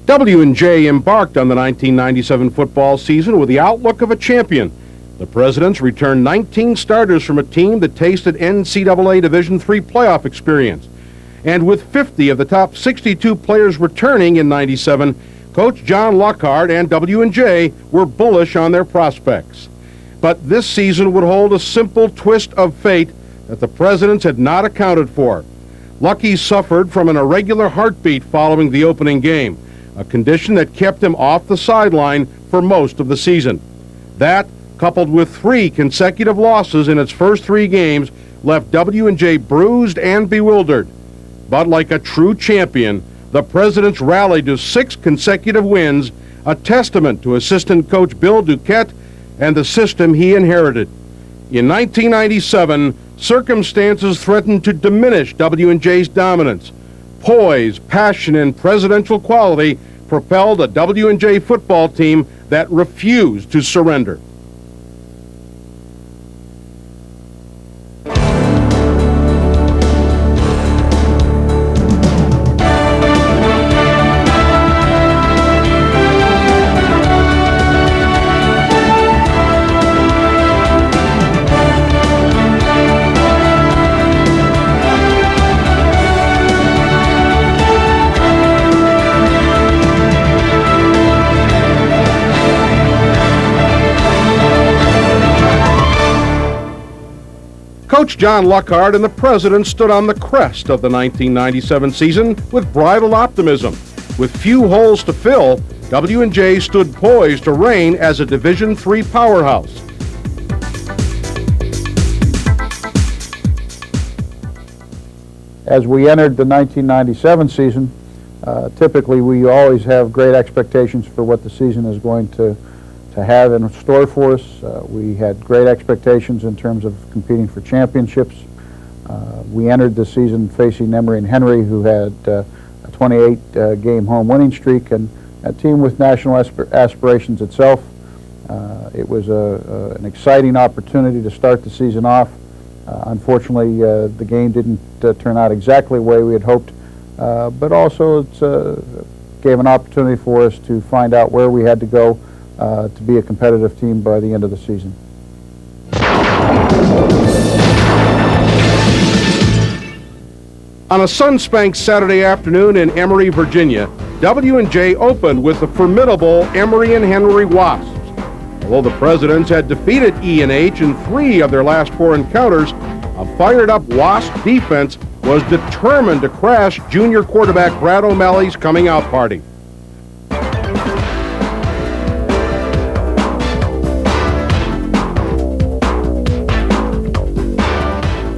W&J embarked on the 1997 football season with the outlook of a champion. The Presidents returned 19 starters from a team that tasted NCAA Division III playoff experience. And with 50 of the top 62 players returning in 97, Coach John Luckhardt and W&J were bullish on their prospects. But this season would hold a simple twist of fate that the Presidents had not accounted for. Lucky suffered from an irregular heartbeat following the opening game, a condition that kept him off the sideline for most of the season. That, coupled with 3 consecutive losses in its first 3 games, left W&J bruised and bewildered. But like a true champion, the Presidents rallied to 6 consecutive wins, a testament to assistant coach Bill Duquette and the system he inherited. In 1997, circumstances threatened to diminish W&J's dominance. Poise, passion, and presidential quality propelled a W&J football team that refused to surrender. Coach John Luckhardt and the Presidents stood on the crest of the 1997 season with bridled optimism. With few holes to fill, W&J stood poised to reign as a Division III powerhouse. As we entered the 1997 season, typically we always have great expectations for what the season is going to have in store for us. We had great expectations in terms of competing for championships. We entered the season facing Emory and Henry, who had a 28-game home winning streak and a team with national aspirations itself. It was an exciting opportunity to start the season off. Unfortunately, the game didn't turn out exactly the way we had hoped, but also it gave an opportunity for us to find out where we had to go to be a competitive team by the end of the season. On a sun-spanked Saturday afternoon in Emory, Virginia, W&J opened with the formidable Emory and Henry Wasps. Although the Presidents had defeated E&H in 3 of their last 4 encounters, a fired-up Wasp defense was determined to crash junior quarterback Brad O'Malley's coming-out party.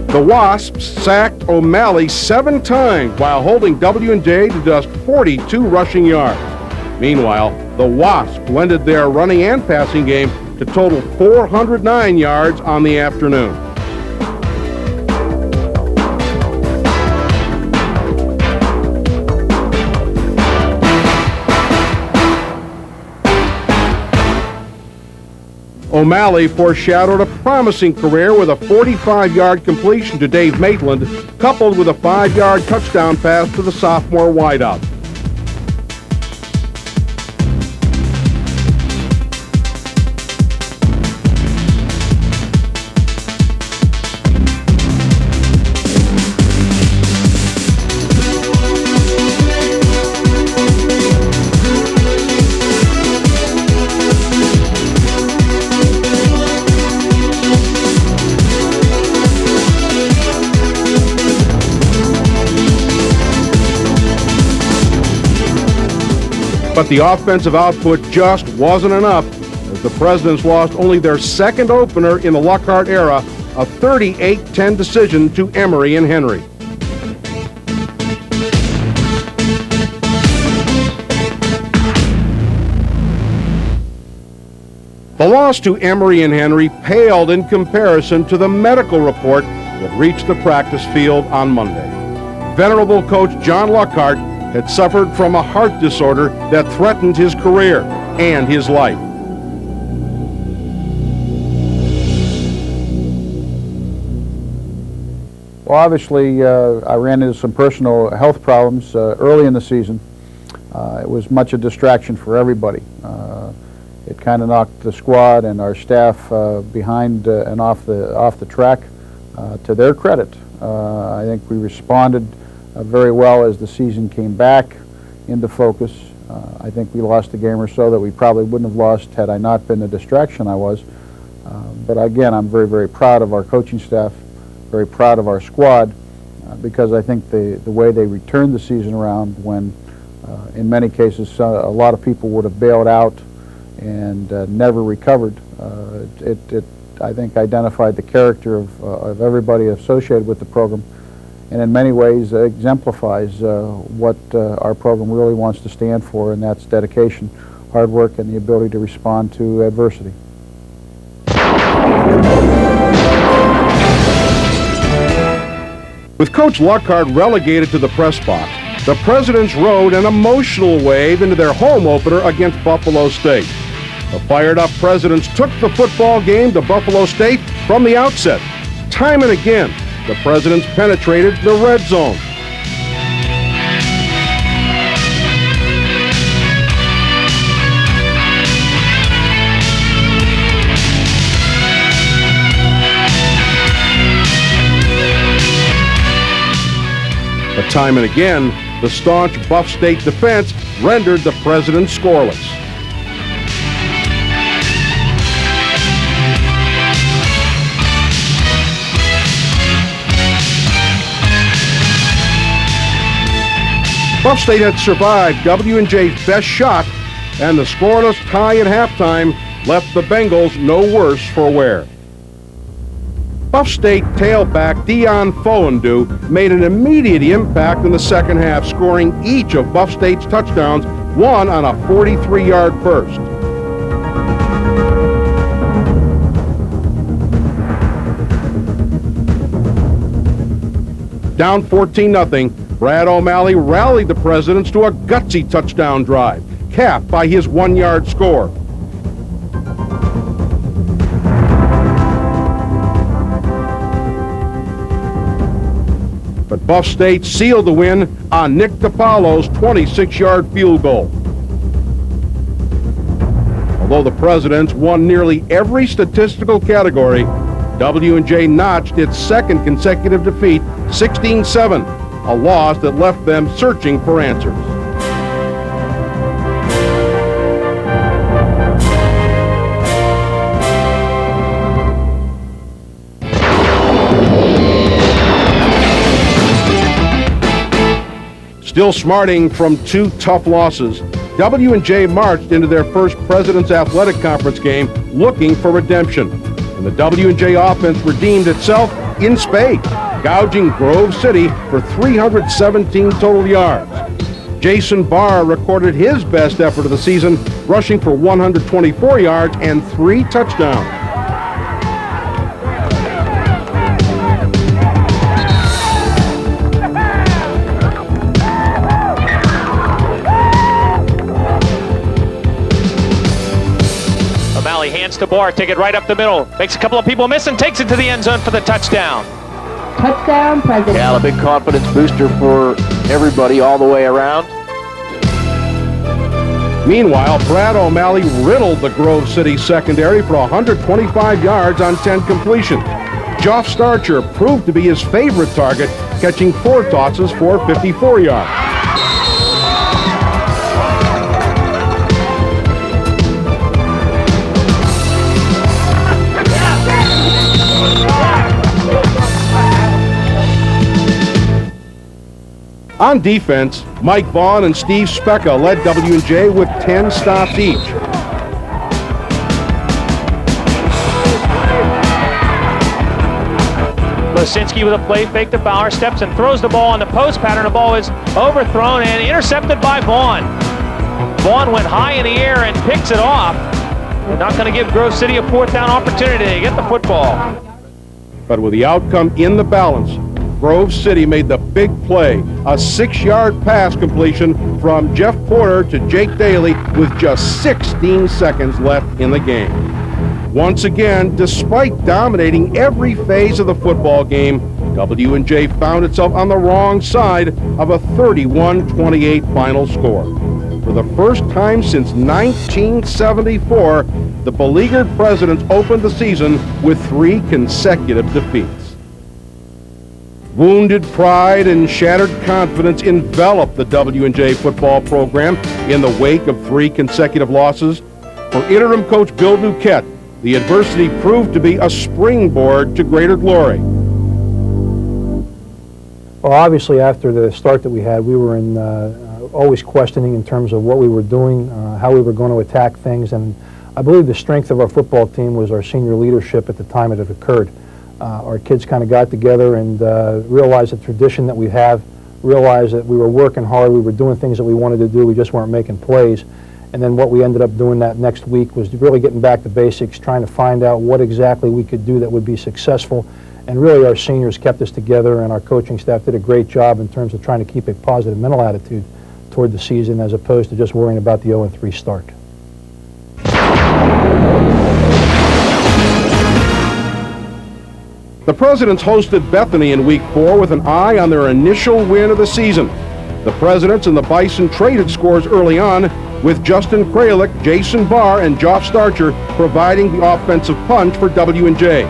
The Wasps sacked O'Malley 7 times while holding W&J to just 42 rushing yards. Meanwhile, the Wasps blended their running and passing game to total 409 yards on the afternoon. O'Malley foreshadowed a promising career with a 45-yard completion to Dave Maitland, coupled with a 5-yard touchdown pass to the sophomore wideout. But the offensive output just wasn't enough, as the Presidents lost only their second opener in the Luckhardt era, a 38-10 decision to Emory and Henry. The loss to Emory and Henry paled in comparison to the medical report that reached the practice field on Monday. Venerable coach John Luckhardt had suffered from a heart disorder that threatened his career and his life. Well, obviously, I ran into some personal health problems early in the season. It was much a distraction for everybody. It kind of knocked the squad and our staff behind and off the track. To their credit, I think we responded very well as the season came back into focus. I think we lost a game or so that we probably wouldn't have lost had I not been the distraction I was. But again, I'm very, very proud of our coaching staff, very proud of our squad, because I think the way they returned the season around when, in many cases, a lot of people would have bailed out and never recovered. It I think, identified the character of everybody associated with the program, and in many ways exemplifies what our program really wants to stand for, and that's dedication, hard work, and the ability to respond to adversity. With Coach Lockhart relegated to the press box, the Presidents rode an emotional wave into their home opener against Buffalo State. The fired-up Presidents took the football game to Buffalo State from the outset. Time and again, the Presidents penetrated the red zone. But time and again, the staunch Buff State defense rendered the Presidents scoreless. Buff State had survived W&J's best shot, and the scoreless tie at halftime left the Bengals no worse for wear. Buff State tailback Dion Foendu made an immediate impact in the second half, scoring each of Buff State's touchdowns, one on a 43-yard burst. Down 14-0, Brad O'Malley rallied the Presidents to a gutsy touchdown drive, capped by his 1-yard score. But Buff State sealed the win on Nick DiPaolo's 26-yard field goal. Although the Presidents won nearly every statistical category, W&J notched its second consecutive defeat, 16-7, a loss that left them searching for answers. Still smarting from two tough losses, W&J marched into their first Presidents Athletic Conference game looking for redemption. And the W&J offense redeemed itself in spades, gouging Grove City for 317 total yards. Jason Barr recorded his best effort of the season, rushing for 124 yards and 3 touchdowns. O'Malley hands to Barr, take it right up the middle, makes a couple of people miss and takes it to the end zone for the touchdown. Touchdown, President. Yeah, a big confidence booster for everybody all the way around. Meanwhile, Brad O'Malley riddled the Grove City secondary for 125 yards on 10 completions. Joff Starcher proved to be his favorite target, catching 4 tosses for 54 yards. On defense, Mike Vaughn and Steve Specka led W&J with 10 stops each. Losinski with a play fake to Bauer, steps and throws the ball on the post pattern. The ball is overthrown and intercepted by Vaughn. Vaughn went high in the air and picks it off. We're not going to give Grove City a 4th down opportunity to get the football. But with the outcome in the balance, Grove City made the big play, a 6-yard pass completion from Jeff Porter to Jake Daly with just 16 seconds left in the game. Once again, despite dominating every phase of the football game, W&J found itself on the wrong side of a 31-28 final score. For the first time since 1974, the beleaguered Presidents opened the season with 3 consecutive defeats. Wounded pride and shattered confidence enveloped the W&J football program in the wake of 3 consecutive losses. For interim coach Bill Duquette, the adversity proved to be a springboard to greater glory. Well, obviously, after the start that we had, we were always questioning in terms of what we were doing, how we were going to attack things, and I believe the strength of our football team was our senior leadership at the time it had occurred. Our kids kind of got together and realized the tradition that we have, realized that we were working hard, we were doing things that we wanted to do, we just weren't making plays. And then what we ended up doing that next week was really getting back to basics, trying to find out what exactly we could do that would be successful. And really our seniors kept us together, and our coaching staff did a great job in terms of trying to keep a positive mental attitude toward the season as opposed to just worrying about the 0-3 start. The Presidents hosted Bethany in Week 4 with an eye on their initial win of the season. The Presidents and the Bison traded scores early on, with Justin Kralik, Jason Barr, and Joff Starcher providing the offensive punch for W&J.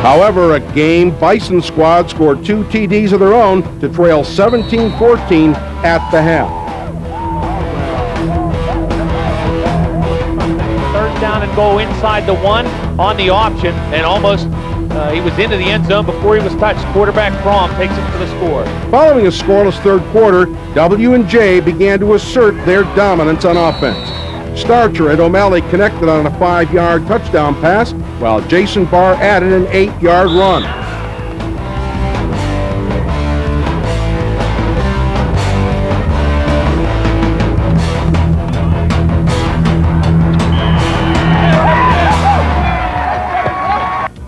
However, a game Bison squad scored 2 TDs of their own to trail 17-14 at the half. 3rd down and goal inside the 1 on the option, and almost he was into the end zone before he was touched. Quarterback Fromm takes it for the score. Following a scoreless 3rd quarter, W&J began to assert their dominance on offense. Starcher and O'Malley connected on a 5-yard touchdown pass, while Jason Barr added an 8-yard run.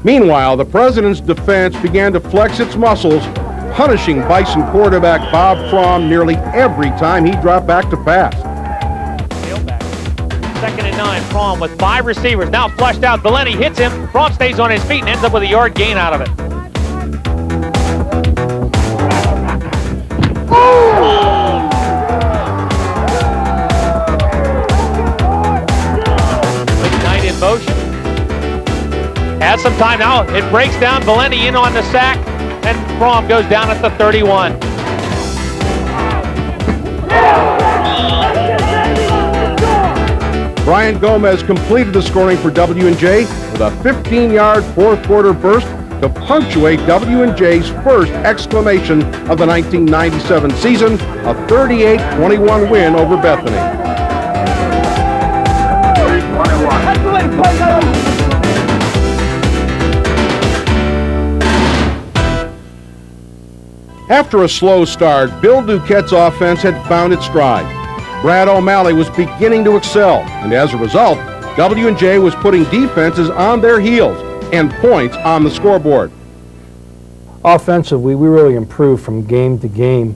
Meanwhile, the President's defense began to flex its muscles, punishing Bison quarterback Bob Fromm nearly every time he dropped back to pass. 2nd and 9, Fromm with 5 receivers, now flushed out. Valenti hits him. Fromm stays on his feet and ends up with a yard gain out of it. Knight in motion. Has some time now. It breaks down. Valenti in on the sack, and Fromm goes down at the 31. Brian Gomez completed the scoring for W&J with a 15-yard 4th-quarter burst to punctuate W&J's first exclamation of the 1997 season, a 38-21 win over Bethany. After a slow start, Bill Duquette's offense had found its stride. Brad O'Malley was beginning to excel, and as a result, W&J was putting defenses on their heels and points on the scoreboard. Offensively, we really improved from game to game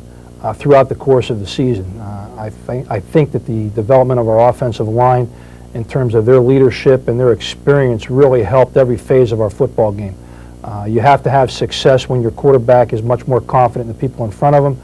throughout the course of the season. I think that the development of our offensive line in terms of their leadership and their experience really helped every phase of our football game. You have to have success when your quarterback is much more confident in the people in front of him.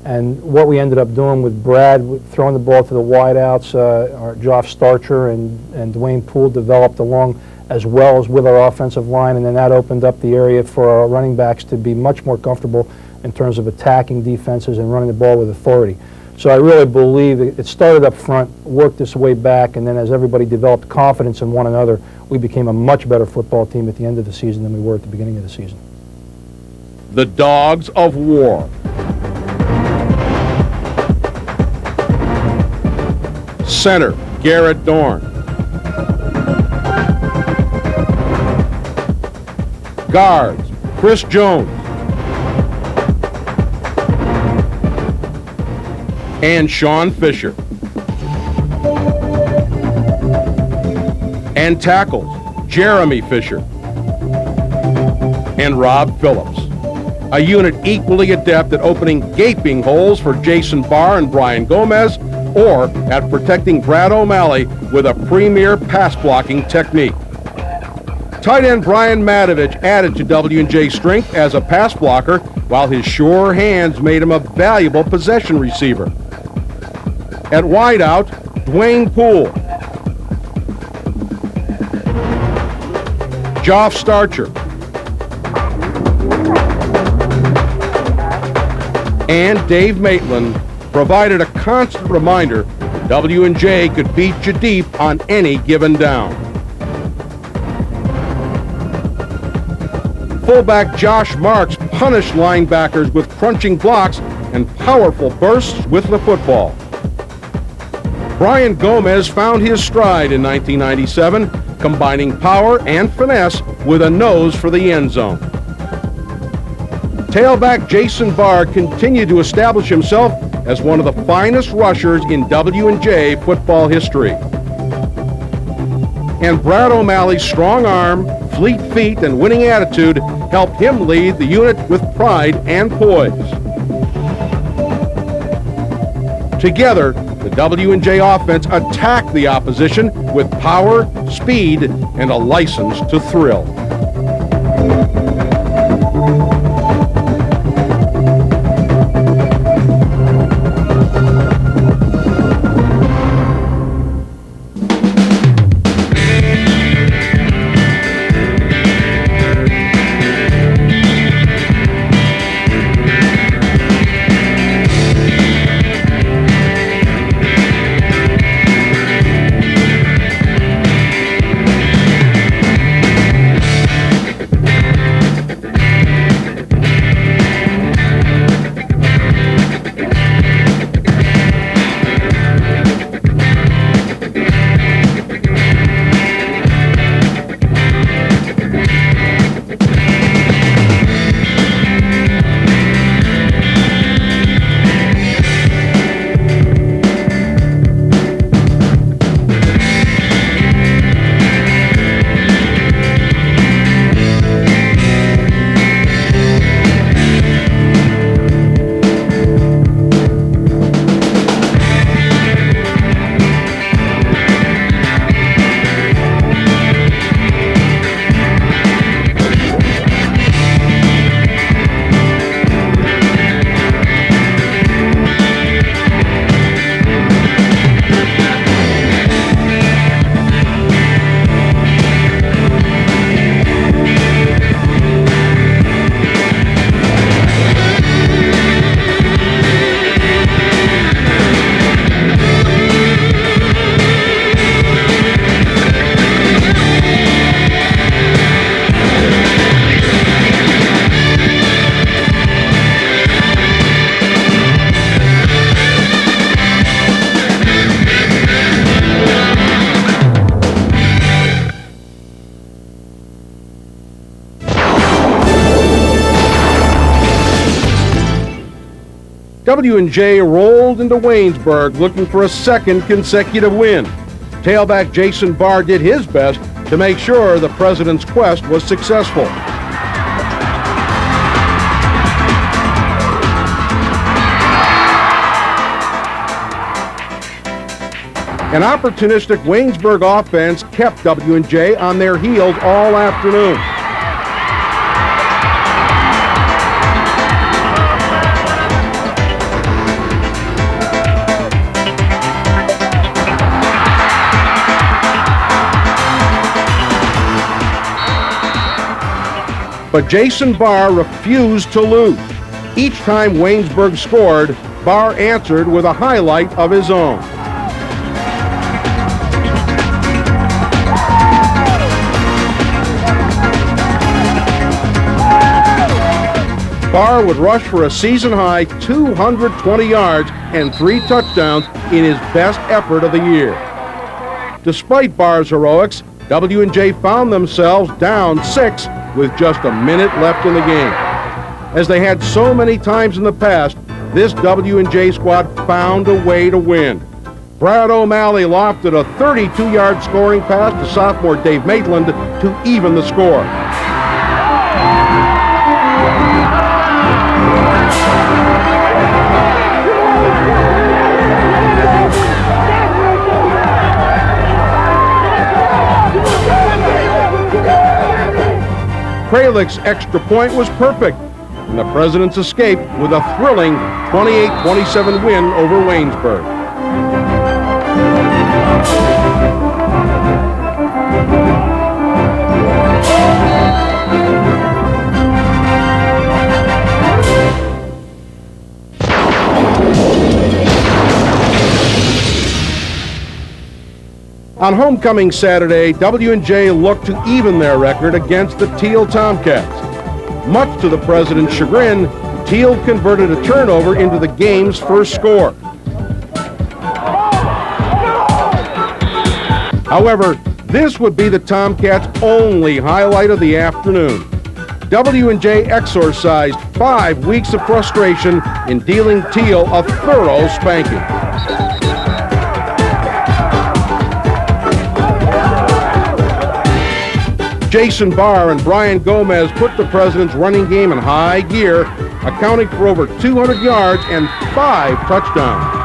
And what we ended up doing with Brad, throwing the ball to the wideouts, our Joff Starcher and Dwayne Poole developed along as well as with our offensive line, and then that opened up the area for our running backs to be much more comfortable in terms of attacking defenses and running the ball with authority. So I really believe it started up front, worked its way back, and then as everybody developed confidence in one another, we became a much better football team at the end of the season than we were at the beginning of the season. The Dogs of War. Center, Garrett Dorn. Guards, Chris Jones and Sean Fisher. And tackles, Jeremy Fisher and Rob Phillips. A unit equally adept at opening gaping holes for Jason Barr and Brian Gomez, or at protecting Brad O'Malley with a premier pass-blocking technique. Tight end Brian Matovich added to W&J's strength as a pass blocker, while his sure hands made him a valuable possession receiver. At wideout, Dwayne Poole, Joff Starcher, and Dave Maitland provided a constant reminder W&J could beat you deep on any given down. Fullback Josh Marks punished linebackers with crunching blocks and powerful bursts with the football. Brian Gomez found his stride in 1997, combining power and finesse with a nose for the end zone. Tailback Jason Barr continued to establish himself as one of the finest rushers in W&J football history. And Brad O'Malley's strong arm, fleet feet, and winning attitude helped him lead the unit with pride and poise. Together, the W&J offense attacked the opposition with power, speed, and a license to thrill. W&J rolled into Waynesburg looking for a second consecutive win. Tailback Jason Barr did his best to make sure the President's quest was successful. An opportunistic Waynesburg offense kept W&J on their heels all afternoon. But Jason Barr refused to lose. Each time Waynesburg scored, Barr answered with a highlight of his own. Barr would rush for a season-high 220 yards and 3 touchdowns in his best effort of the year. Despite Barr's heroics, W&J found themselves down 6 with just a minute left in the game. As they had so many times in the past, this W&J squad found a way to win. Brad O'Malley lofted a 32-yard scoring pass to sophomore Dave Maitland to even the score. Kralich's extra point was perfect, and the Presidents escaped with a thrilling 28-27 win over Waynesburg. On homecoming Saturday, W&J looked to even their record against the Teal Tomcats. Much to the President's chagrin, Teal converted a turnover into the game's first score. However, this would be the Tomcats' only highlight of the afternoon. W&J exorcised 5 weeks of frustration in dealing Teal a thorough spanking. Jason Barr and Brian Gomez put the President's running game in high gear, accounting for over 200 yards and 5 touchdowns.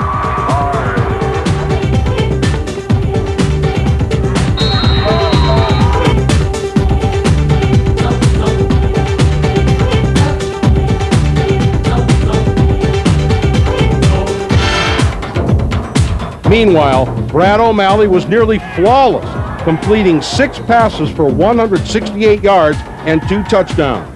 Meanwhile, Brad O'Malley was nearly flawless, completing 6 passes for 168 yards and 2 touchdowns.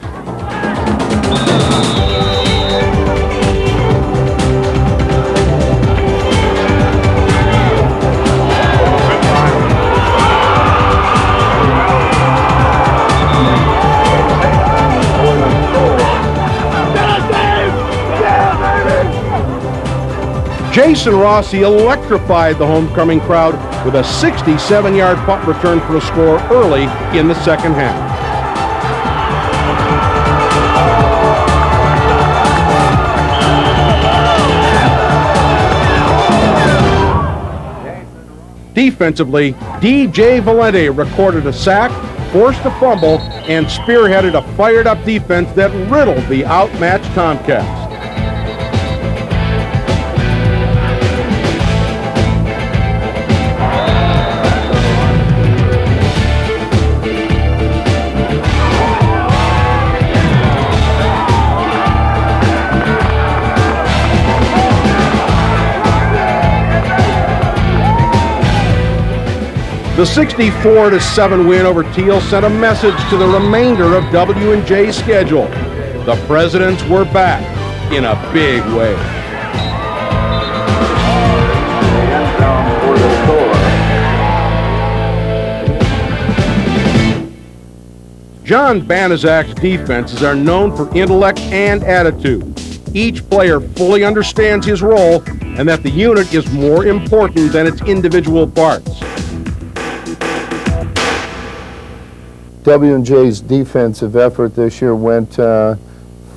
Jason Rossi electrified the homecoming crowd with a 67-yard punt return for a score early in the second half. Defensively, DJ Valente recorded a sack, forced a fumble, and spearheaded a fired-up defense that riddled the outmatched Tomcats. The 64-7 win over Teal sent a message to the remainder of W&J's schedule. The Presidents were back in a big way. John Banaszak's defenses are known for intellect and attitude. Each player fully understands his role and that the unit is more important than its individual parts. W&J's defensive effort this year went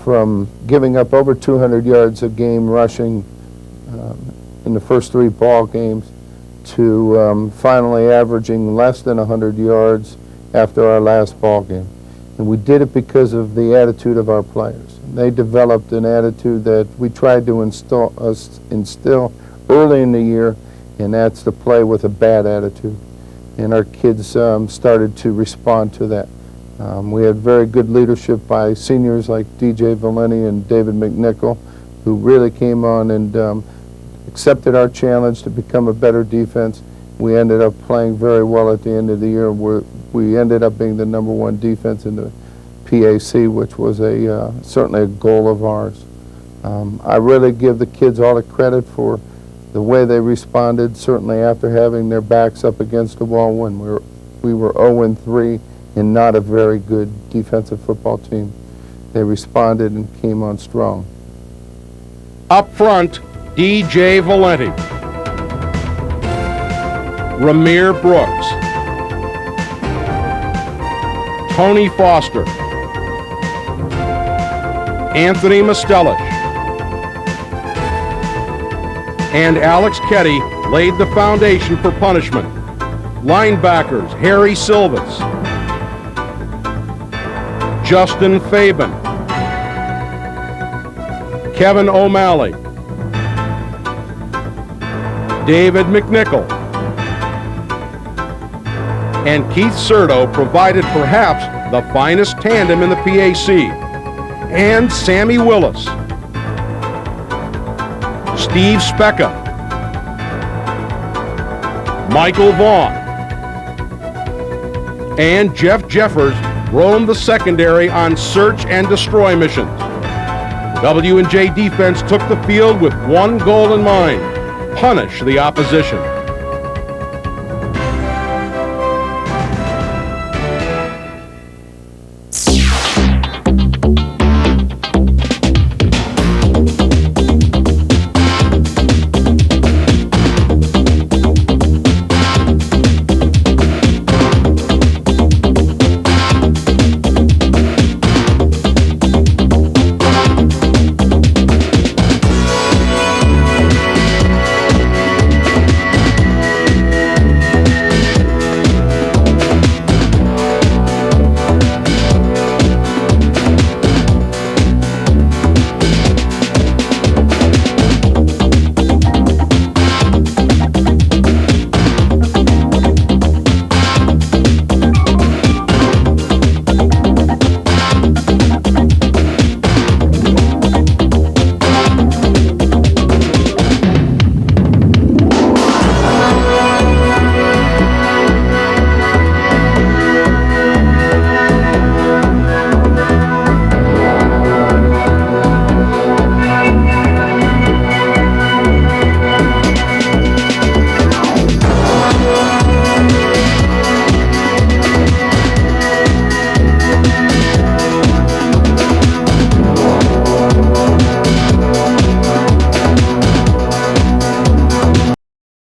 from giving up over 200 yards a game rushing in the first 3 ball games to finally averaging less than 100 yards after our last ball game. And we did it because of the attitude of our players. They developed an attitude that we tried to instill early in the year, and that's to play with a bad attitude. And our kids started to respond to that. We had very good leadership by seniors like DJ Valente and David McNichol, who really came on and accepted our challenge to become a better defense. We ended up playing very well at the end of the year. We ended up being the #1 defense in the PAC, which was certainly a goal of ours. I really give the kids all the credit for the way they responded, certainly after having their backs up against the wall when we were 0-3 and not a very good defensive football team. They responded and came on strong. Up front, DJ Valente, Ramir Brooks, Tony Foster, Anthony Mostelich. And Alex Ketty laid the foundation for punishment. Linebackers, Harry Silvas, Justin Fabian, Kevin O'Malley, David McNichol, and Keith Serto provided perhaps the finest tandem in the PAC, and Sammy Willis, Steve Specka, Michael Vaughn, and Jeff Jeffers roamed the secondary on search and destroy missions. The W&J defense took the field with one goal in mind: punish the opposition.